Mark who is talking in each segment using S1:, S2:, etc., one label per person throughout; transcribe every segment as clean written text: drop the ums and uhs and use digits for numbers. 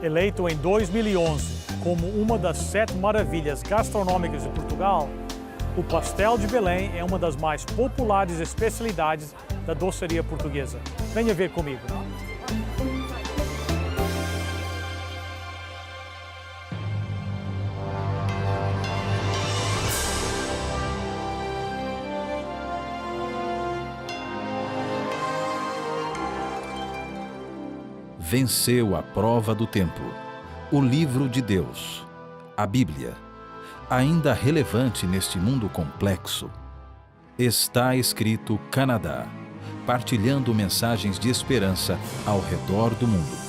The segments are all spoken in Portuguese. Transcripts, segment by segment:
S1: Eleito em 2011 como uma das 7 maravilhas gastronômicas de Portugal, o pastel de Belém é uma das mais populares especialidades da doçaria portuguesa. Venha ver comigo.
S2: Venceu a prova do tempo. O livro de Deus, a Bíblia, ainda relevante neste mundo complexo. Está escrito Canadá, partilhando mensagens de esperança ao redor do mundo.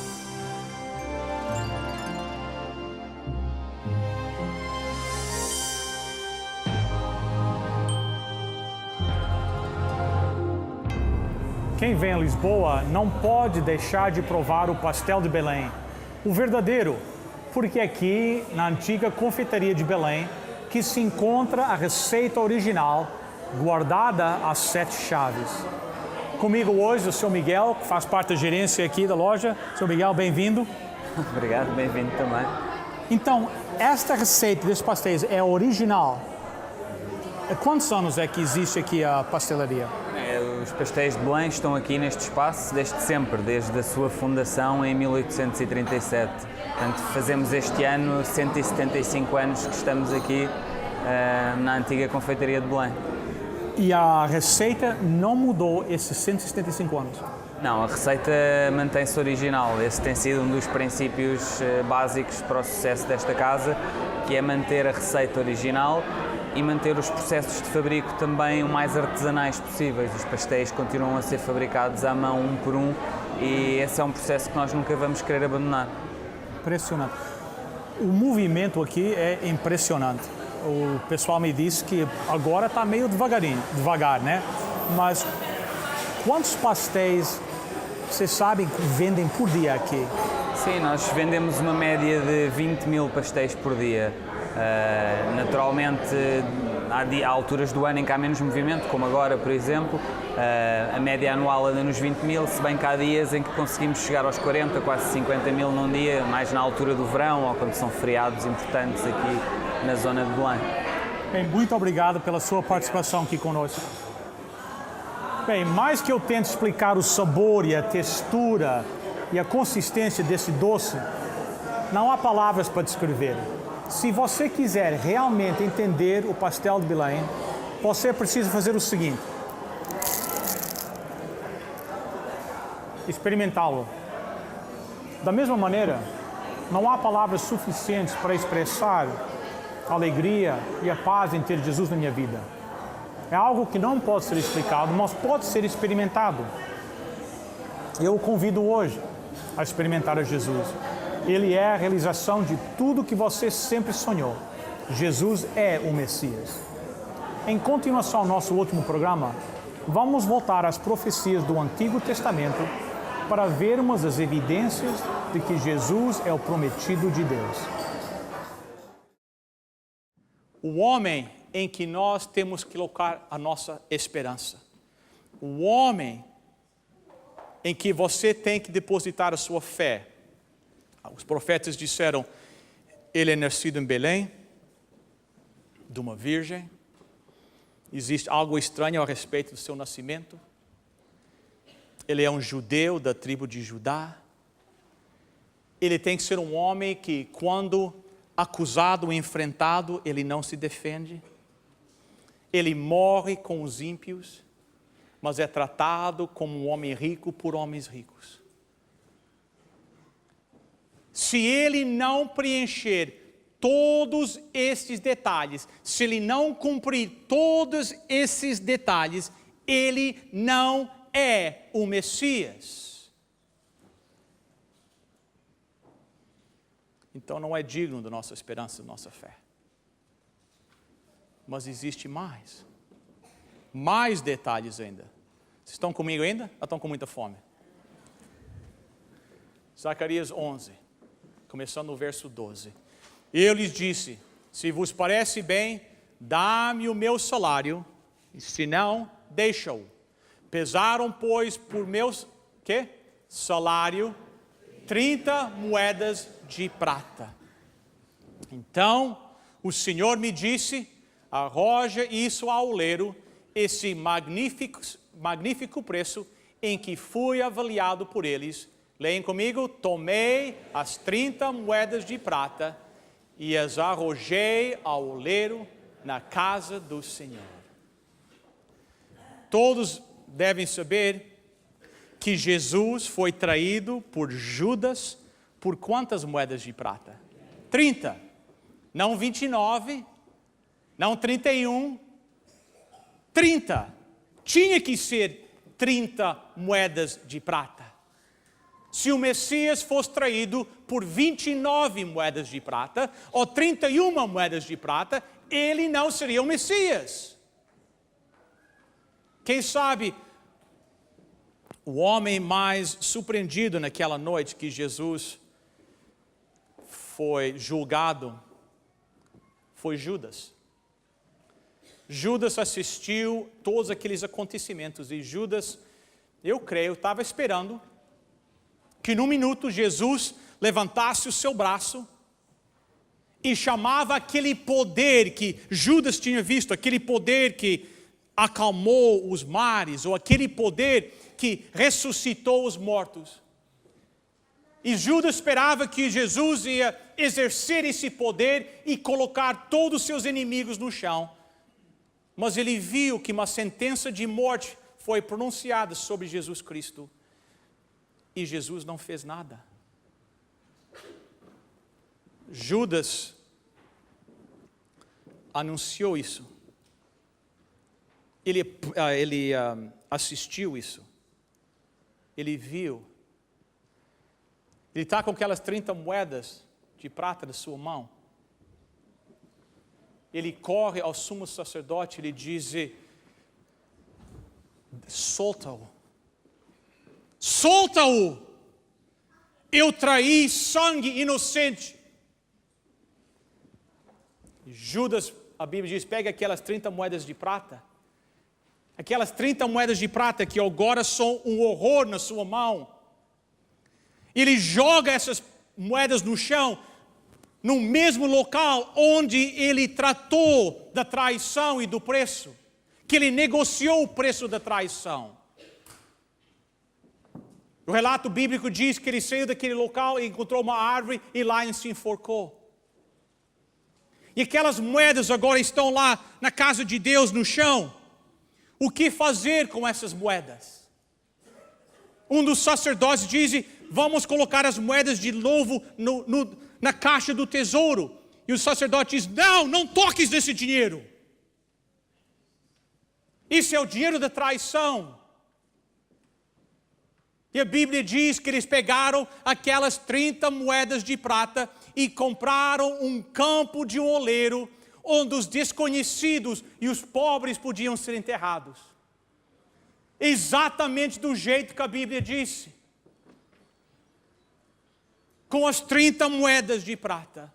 S1: Quem vem a Lisboa não pode deixar de provar o pastel de Belém, o verdadeiro, porque aqui, na antiga confeitaria de Belém, que se encontra a receita original, guardada às 7 chaves. Comigo hoje o Sr. Miguel, que faz parte da gerência aqui da loja. Sr. Miguel, bem-vindo.
S3: Obrigado, bem-vindo também.
S1: Então, esta receita desses pastéis é original. Há quantos anos é que existe aqui a pastelaria?
S3: Os pastéis de Belém estão aqui neste espaço desde sempre, desde a sua fundação em 1837. Portanto, fazemos este ano 175 anos que estamos aqui na antiga confeitaria de Belém.
S1: E a receita não mudou esses 175 anos?
S3: Não, a receita mantém-se original. Esse tem sido um dos princípios básicos para o sucesso desta casa, que é manter a receita original e manter os processos de fabrico também o mais artesanais possíveis. Os pastéis continuam a ser fabricados à mão, um por um, e esse é um processo que nós nunca vamos querer abandonar.
S1: Impressionante. O movimento aqui é impressionante. O pessoal me disse que agora está meio devagar, né? Mas quantos pastéis vocês sabem que vendem por dia aqui?
S3: Sim, nós vendemos uma média de 20 mil pastéis por dia. Naturalmente, há alturas do ano em que há menos movimento, como agora, por exemplo. A média anual anda nos 20 mil, se bem que há dias em que conseguimos chegar aos 40, quase 50 mil num dia, mais na altura do verão ou quando são feriados importantes aqui na zona de Belém.
S1: Bem, muito obrigado pela sua participação aqui conosco. Bem, mais que eu tento explicar o sabor e a textura e a consistência desse doce, não há palavras para descrever. Se você quiser realmente entender o pastel de Belém, você precisa fazer o seguinte: experimentá-lo. Da mesma maneira, não há palavras suficientes para expressar a alegria e a paz em ter Jesus na minha vida. É algo que não pode ser explicado, mas pode ser experimentado. Eu o convido hoje a experimentar a Jesus. Ele é a realização de tudo que você sempre sonhou. Jesus é o Messias. Em continuação ao nosso último programa, vamos voltar às profecias do Antigo Testamento para vermos as evidências de que Jesus é o prometido de Deus. O homem em que nós temos que colocar a nossa esperança. O homem em que você tem que depositar a sua fé. Os profetas disseram, ele é nascido em Belém, de uma virgem. Existe algo estranho a respeito do seu nascimento. Ele é um judeu da tribo de Judá. Ele tem que ser um homem que, quando acusado e enfrentado, ele não se defende. Ele morre com os ímpios, mas é tratado como um homem rico por homens ricos. Se ele não preencher todos esses detalhes, se ele não cumprir todos esses detalhes, ele não é o Messias. Então não é digno da nossa esperança, da nossa fé. Mas existe mais detalhes ainda. Vocês estão comigo ainda? Ou estão com muita fome? Zacarias 11. Começando no verso 12. Eu lhes disse, se vos parece bem, dá-me o meu salário, e se não, deixa-o. Pesaram, pois, por meu salário, 30 moedas de prata. Então o Senhor me disse, arroja isso ao oleiro, esse magnífico preço em que fui avaliado por eles. Leem comigo, tomei as 30 moedas de prata e as arrojei ao oleiro na casa do Senhor. Todos devem saber que Jesus foi traído por Judas por quantas moedas de prata? 30. Não 29, não 31, 30. Tinha que ser 30 moedas de prata. Se o Messias fosse traído por 29 moedas de prata, ou 31 moedas de prata, ele não seria o Messias. Quem sabe, o homem mais surpreendido naquela noite que Jesus foi julgado, foi Judas. Judas assistiu todos aqueles acontecimentos e Judas, eu creio, estava esperando que num minuto Jesus levantasse o seu braço e chamava aquele poder que Judas tinha visto, aquele poder que acalmou os mares, ou aquele poder que ressuscitou os mortos. E Judas esperava que Jesus ia exercer esse poder e colocar todos os seus inimigos no chão. Mas ele viu que uma sentença de morte foi pronunciada sobre Jesus Cristo. E Jesus não fez nada. Judas anunciou isso. Ele assistiu isso. Ele viu. Ele está com aquelas 30 moedas de prata na sua mão. Ele corre ao sumo sacerdote e ele diz: solta-o. Solta-o! Eu traí sangue inocente. Judas, a Bíblia diz, pega aquelas 30 moedas de prata. Aquelas 30 moedas de prata que agora são um horror na sua mão. Ele joga essas moedas no chão, no mesmo local onde ele tratou da traição e do preço. Que ele negociou o preço da traição. O relato bíblico diz que ele saiu daquele local e encontrou uma árvore e lá ele se enforcou. E aquelas moedas agora estão lá na casa de Deus no chão. O que fazer com essas moedas? Um dos sacerdotes diz: vamos colocar as moedas de novo na caixa do tesouro. E o sacerdote diz: não toques nesse dinheiro. Isso é o dinheiro da traição. E a Bíblia diz que eles pegaram aquelas 30 moedas de prata e compraram um campo de um oleiro onde os desconhecidos e os pobres podiam ser enterrados. Exatamente do jeito que a Bíblia disse. Com as 30 moedas de prata,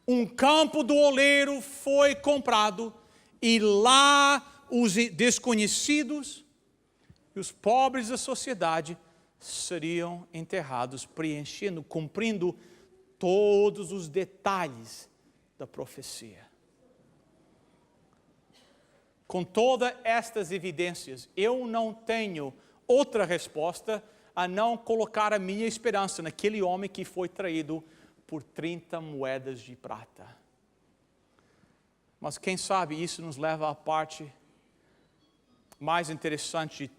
S1: um campo do oleiro foi comprado e lá os desconhecidos e os pobres da sociedade seriam enterrados, preenchendo, cumprindo todos os detalhes da profecia. Com todas estas evidências, eu não tenho outra resposta a não colocar a minha esperança naquele homem que foi traído por 30 moedas de prata. Mas quem sabe isso nos leva à parte mais interessante de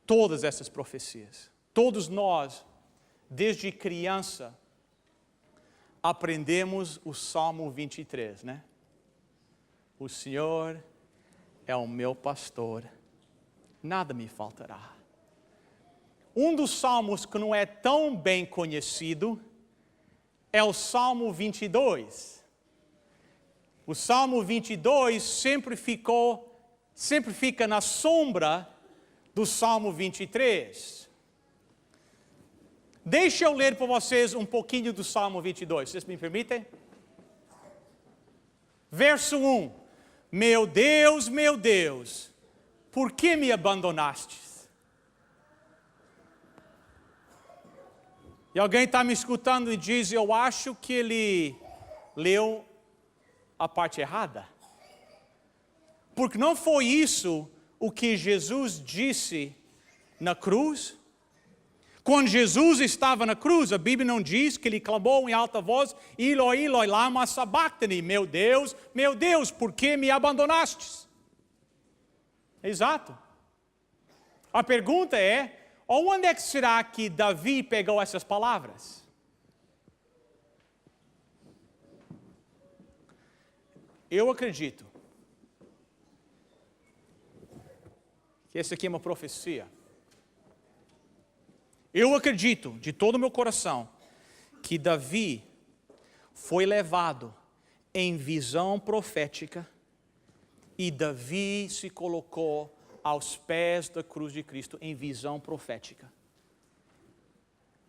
S1: todas essas profecias. Todos nós, desde criança, aprendemos o Salmo 23, né? O Senhor é o meu pastor, nada me faltará. Um dos salmos que não é tão bem conhecido é o Salmo 22. O Salmo 22 sempre fica na sombra do Salmo 23. Deixa eu ler para vocês um pouquinho do Salmo 22, vocês me permitem? Verso 1. Meu Deus, por que me abandonastes? E alguém está me escutando e diz, eu acho que ele leu a parte errada. Porque não foi isso o que Jesus disse na cruz. Quando Jesus estava na cruz, a Bíblia não diz que ele clamou em alta voz, Eloi, Eloi, lama sabachthani, meu Deus, por que me abandonastes? Exato. A pergunta é, onde é que será que Davi pegou essas palavras? Eu acredito que essa aqui é uma profecia. Eu acredito, de todo o meu coração, que Davi foi levado em visão profética e Davi se colocou aos pés da cruz de Cristo em visão profética.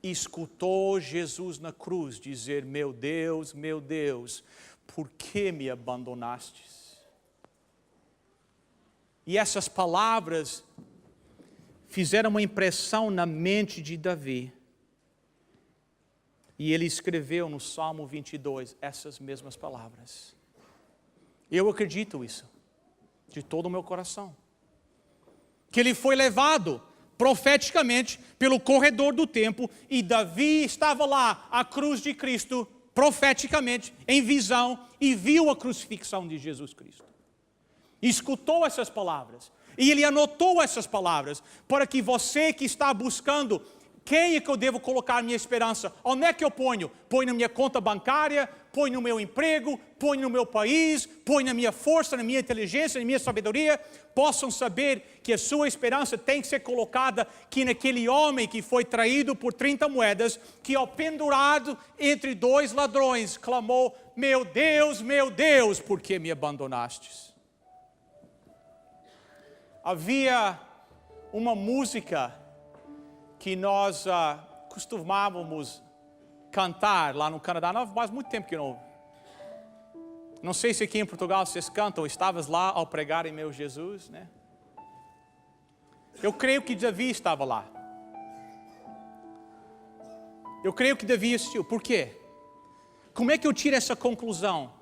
S1: Escutou Jesus na cruz dizer, meu Deus, por que me abandonastes? E essas palavras fizeram uma impressão na mente de Davi. E ele escreveu no Salmo 22 essas mesmas palavras. Eu acredito isso, de todo o meu coração. Que ele foi levado profeticamente pelo corredor do templo e Davi estava lá, à cruz de Cristo, profeticamente, em visão, e viu a crucifixão de Jesus Cristo. Escutou essas palavras. E ele anotou essas palavras para que você que está buscando, quem é que eu devo colocar minha esperança? Onde é que eu ponho? Põe na minha conta bancária, põe no meu emprego, põe no meu país, põe na minha força, na minha inteligência, na minha sabedoria. Possam saber que a sua esperança tem que ser colocada aqui naquele homem que foi traído por 30 moedas, que ao pendurado entre dois ladrões clamou, meu Deus, por que me abandonastes? Havia uma música que nós costumávamos cantar lá no Canadá, não faz muito tempo que não sei se aqui em Portugal vocês cantam, estavas lá ao pregar em meu Jesus, né? Eu creio que Davi estava lá. Eu creio que Davi assistiu. Por quê? Como é que eu tiro essa conclusão?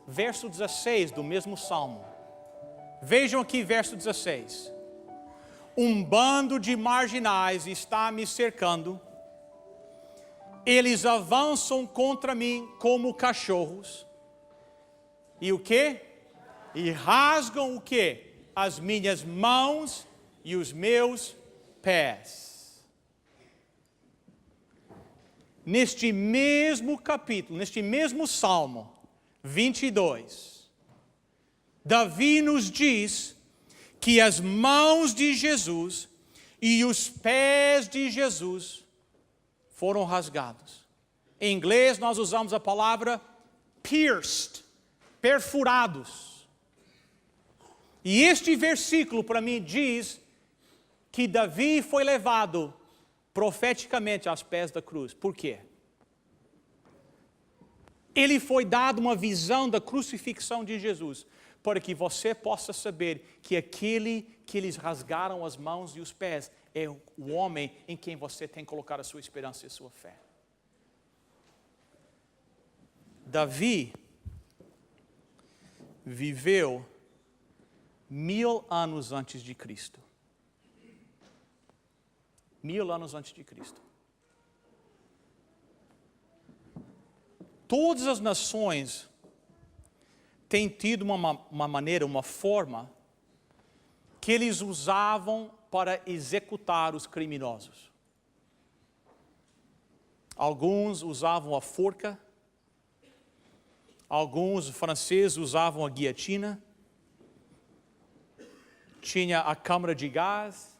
S1: Verso 16 do mesmo Salmo. Vejam aqui verso 16. Um bando de marginais está me cercando. Eles avançam contra mim como cachorros. E o quê? E rasgam o quê? As minhas mãos e os meus pés. Neste mesmo capítulo, neste mesmo Salmo 22, Davi nos diz que as mãos de Jesus e os pés de Jesus foram rasgados. Em inglês nós usamos a palavra pierced, perfurados. E este versículo para mim diz que Davi foi levado profeticamente aos pés da cruz. Por quê? Ele foi dado uma visão da crucifixão de Jesus, para que você possa saber que aquele que eles rasgaram as mãos e os pés é o homem em quem você tem que colocar a sua esperança e a sua fé. Davi viveu 1000 anos antes de Cristo. 1000 anos antes de Cristo. Todas as nações têm tido uma maneira, uma forma que eles usavam para executar os criminosos. Alguns usavam a forca, alguns franceses usavam a guilhotina, tinha a câmara de gás,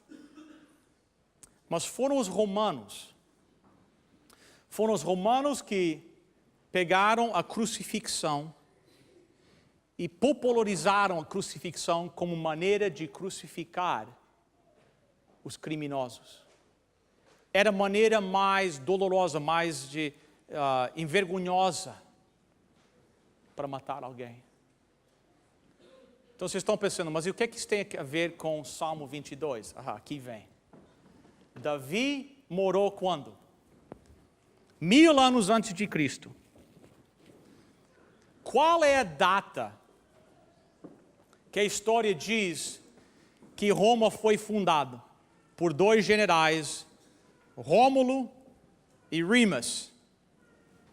S1: mas foram os romanos que pegaram a crucifixão e popularizaram a crucifixão como maneira de crucificar os criminosos. Era a maneira mais dolorosa, mais envergonhosa para matar alguém. Então vocês estão pensando, mas e o que é que isso tem a ver com o Salmo 22? Aqui vem. Davi morou quando? 1000 anos antes de Cristo. Qual é a data que a história diz que Roma foi fundada por 2 generais, Rômulo e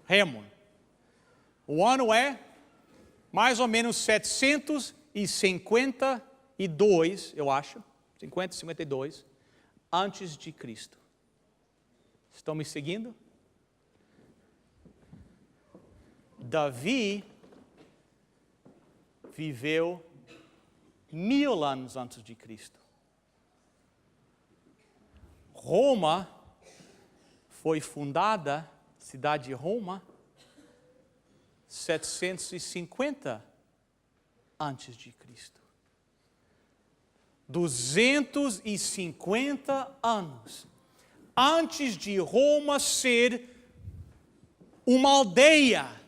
S1: Rêmulo? O ano é mais ou menos 752, eu acho, 52, antes de Cristo. Estão me seguindo? Davi viveu 1000 anos antes de Cristo. Roma foi fundada, cidade de Roma, 750 antes de Cristo. 250 anos antes de Roma ser uma aldeia.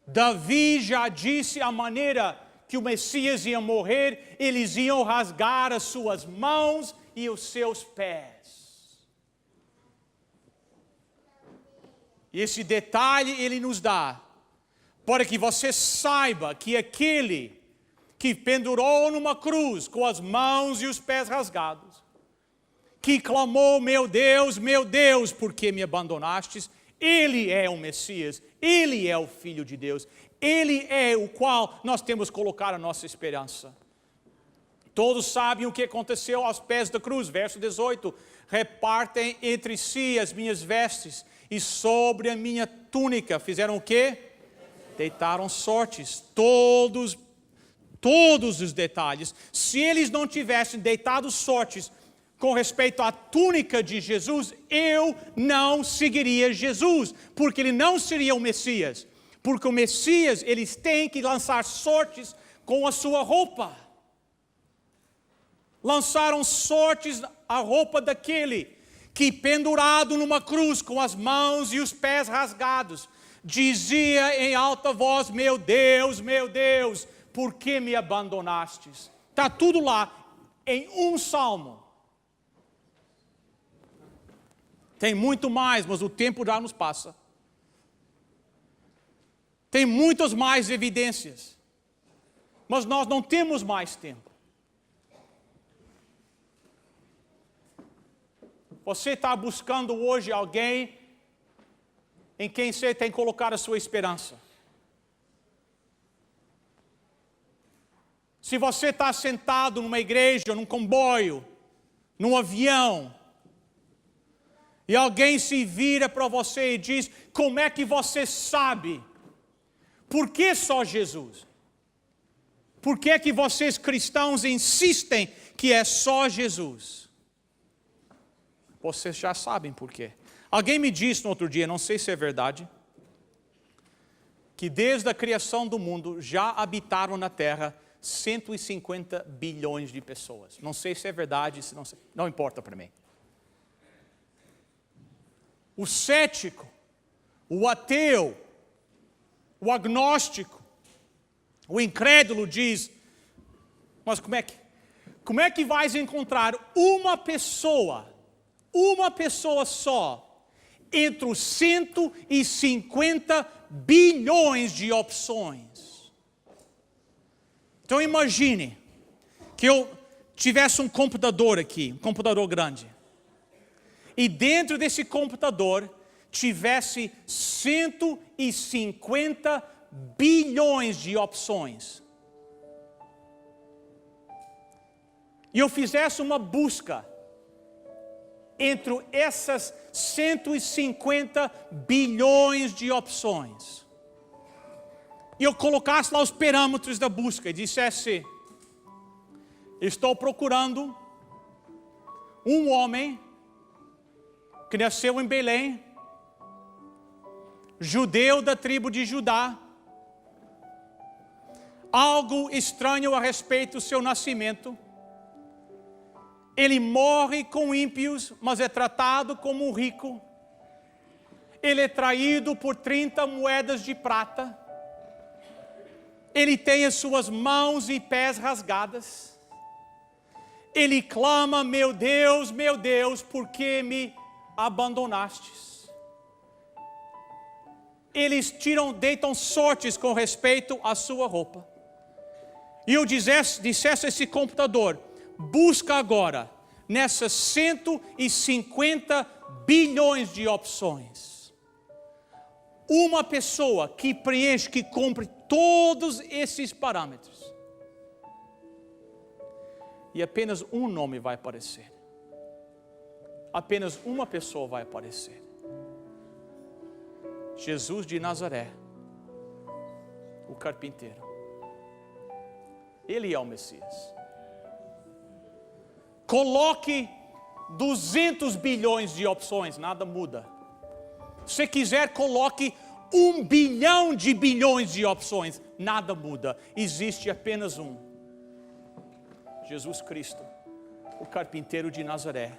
S1: Davi já disse a maneira que o Messias ia morrer, eles iam rasgar as suas mãos e os seus pés. E esse detalhe ele nos dá, para que você saiba que aquele que pendurou numa cruz com as mãos e os pés rasgados, que clamou, meu Deus, por que me abandonastes? Ele é o Messias, Ele é o Filho de Deus, Ele é o qual nós temos que colocar a nossa esperança. Todos sabem o que aconteceu aos pés da cruz, verso 18. Repartem entre si as minhas vestes e sobre a minha túnica fizeram o quê? Deitaram sortes, todos os detalhes. Se eles não tivessem deitado sortes com respeito à túnica de Jesus, eu não seguiria Jesus, porque ele não seria o Messias. Porque o Messias, eles têm que lançar sortes com a sua roupa. Lançaram sortes a roupa daquele que pendurado numa cruz com as mãos e os pés rasgados, dizia em alta voz, meu Deus, por que me abandonastes? Está tudo lá em um salmo. Tem muito mais, mas o tempo já nos passa. Tem muitas mais evidências, mas nós não temos mais tempo. Você está buscando hoje alguém em quem você tem que colocar a sua esperança. Se você está sentado numa igreja, num comboio, num avião, e alguém se vira para você e diz, como é que você sabe? Por que só Jesus? Por que que vocês cristãos insistem que é só Jesus? Vocês já sabem por quê. Alguém me disse no outro dia, não sei se é verdade, que desde a criação do mundo já habitaram na terra 150 bilhões de pessoas. Não sei se é verdade, se não importa para mim. O cético, o ateu, o agnóstico, o incrédulo diz, mas como é que vais encontrar uma pessoa só, entre os 150 bilhões de opções? Então imagine que eu tivesse um computador aqui, um computador grande, e dentro desse computador tivesse 150 bilhões de opções. E eu fizesse uma busca entre essas 150 bilhões de opções. E eu colocasse lá os parâmetros da busca e dissesse, estou procurando um homem que nasceu em Belém, judeu da tribo de Judá. Algo estranho a respeito do seu nascimento. Ele morre com ímpios, mas é tratado como um rico. Ele é traído por 30 moedas de prata. Ele tem as suas mãos e pés rasgadas. Ele clama, meu Deus, por que me abandonastes? eles deitam sortes com respeito à sua roupa. E eu dissesse a esse computador, busca agora nessas 150 bilhões de opções. Uma pessoa que preenche, que cumpre todos esses parâmetros. E apenas um nome vai aparecer. Apenas uma pessoa vai aparecer. Jesus de Nazaré, o carpinteiro. Ele é o Messias. Coloque 200 bilhões de opções, nada muda. Se quiser, coloque 1 bilhão de bilhões de opções, nada muda. Existe apenas um. Jesus Cristo, o carpinteiro de Nazaré.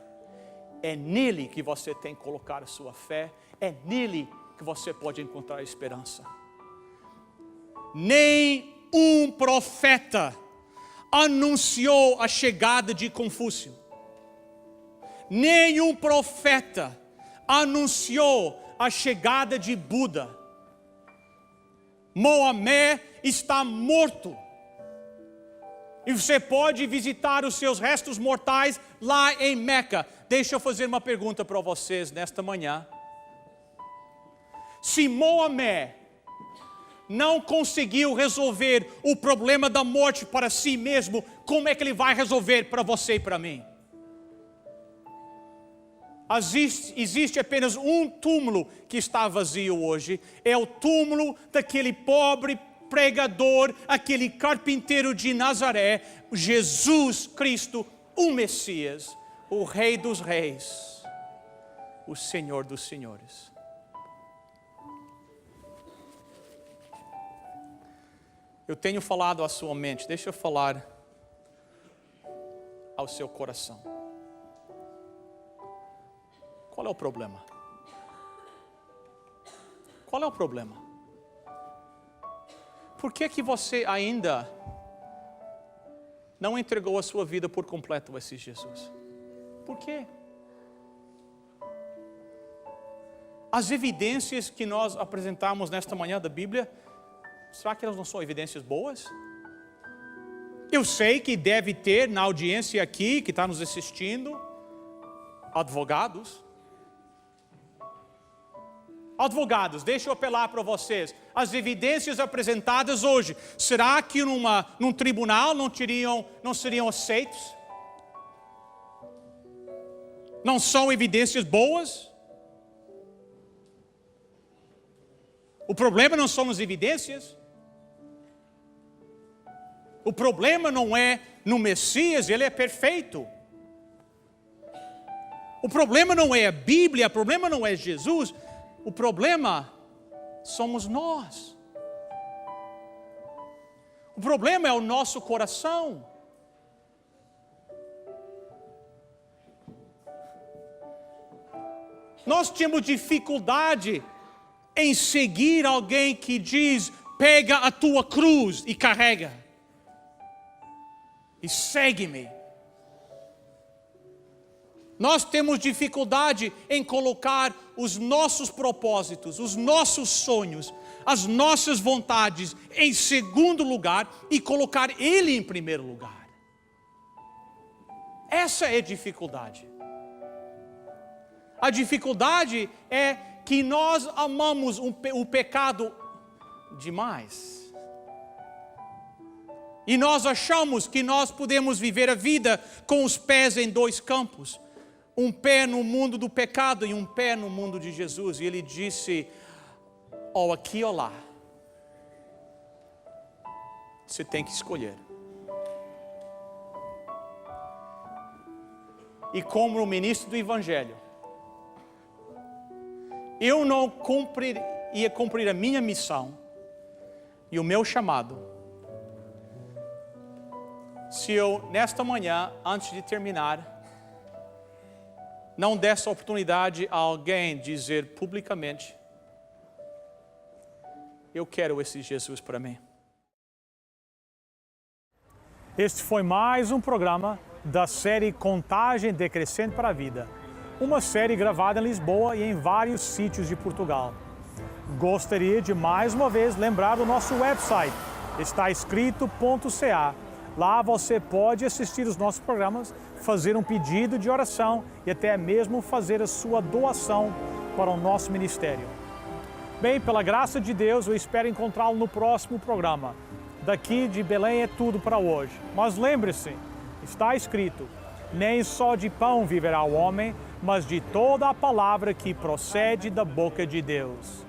S1: É nele que você tem que colocar a sua fé. É nele que você pode encontrar esperança. Nem um profeta anunciou a chegada de Confúcio. Nenhum profeta anunciou a chegada de Buda. Maomé está morto. E você pode visitar os seus restos mortais lá em Meca. Deixa eu fazer uma pergunta para vocês nesta manhã. Se Maomé não conseguiu resolver o problema da morte para si mesmo, como é que ele vai resolver para você e para mim? Existe apenas um túmulo que está vazio hoje. É o túmulo daquele pobre pregador, aquele carpinteiro de Nazaré, Jesus Cristo, o Messias, o Rei dos Reis, o Senhor dos Senhores. Eu tenho falado à sua mente, deixa eu falar ao seu coração. Qual é o problema? Qual é o problema? Por que você ainda não entregou a sua vida por completo a esse Jesus? Por quê? As evidências que nós apresentamos nesta manhã da Bíblia, será que elas não são evidências boas? Eu sei que deve ter na audiência aqui, que está nos assistindo, advogados. Advogados, deixa eu apelar para vocês. As evidências apresentadas hoje, será que num tribunal não seriam aceitos? Não são evidências boas? O problema não são as evidências? O problema não é no Messias, ele é perfeito. O problema não é a Bíblia, o problema não é Jesus. O problema somos nós. O problema é o nosso coração. Nós temos dificuldade em seguir alguém que diz, pega a tua cruz e carrega. E segue-me. Nós temos dificuldade em colocar os nossos propósitos, os nossos sonhos, as nossas vontades em segundo lugar e colocar Ele em primeiro lugar. Essa é a dificuldade. A dificuldade é que nós amamos o pecado demais. E nós achamos que nós podemos viver a vida com os pés em dois campos. Um pé no mundo do pecado e um pé no mundo de Jesus. E ele disse, ou aqui ou lá. Você tem que escolher. E como ministro do Evangelho, eu não ia cumprir a minha missão e o meu chamado, se eu, nesta manhã, antes de terminar, não desse a oportunidade a alguém dizer publicamente, eu quero esse Jesus para mim. Este foi mais um programa da série Contagem Decrescente para a Vida. Uma série gravada em Lisboa e em vários sítios de Portugal. Gostaria de mais uma vez lembrar do nosso website, estaescrito.ca. Lá você pode assistir os nossos programas, fazer um pedido de oração e até mesmo fazer a sua doação para o nosso ministério. Bem, pela graça de Deus, eu espero encontrá-lo no próximo programa. Daqui de Belém é tudo para hoje. Mas lembre-se, está escrito: nem só de pão viverá o homem, mas de toda a palavra que procede da boca de Deus.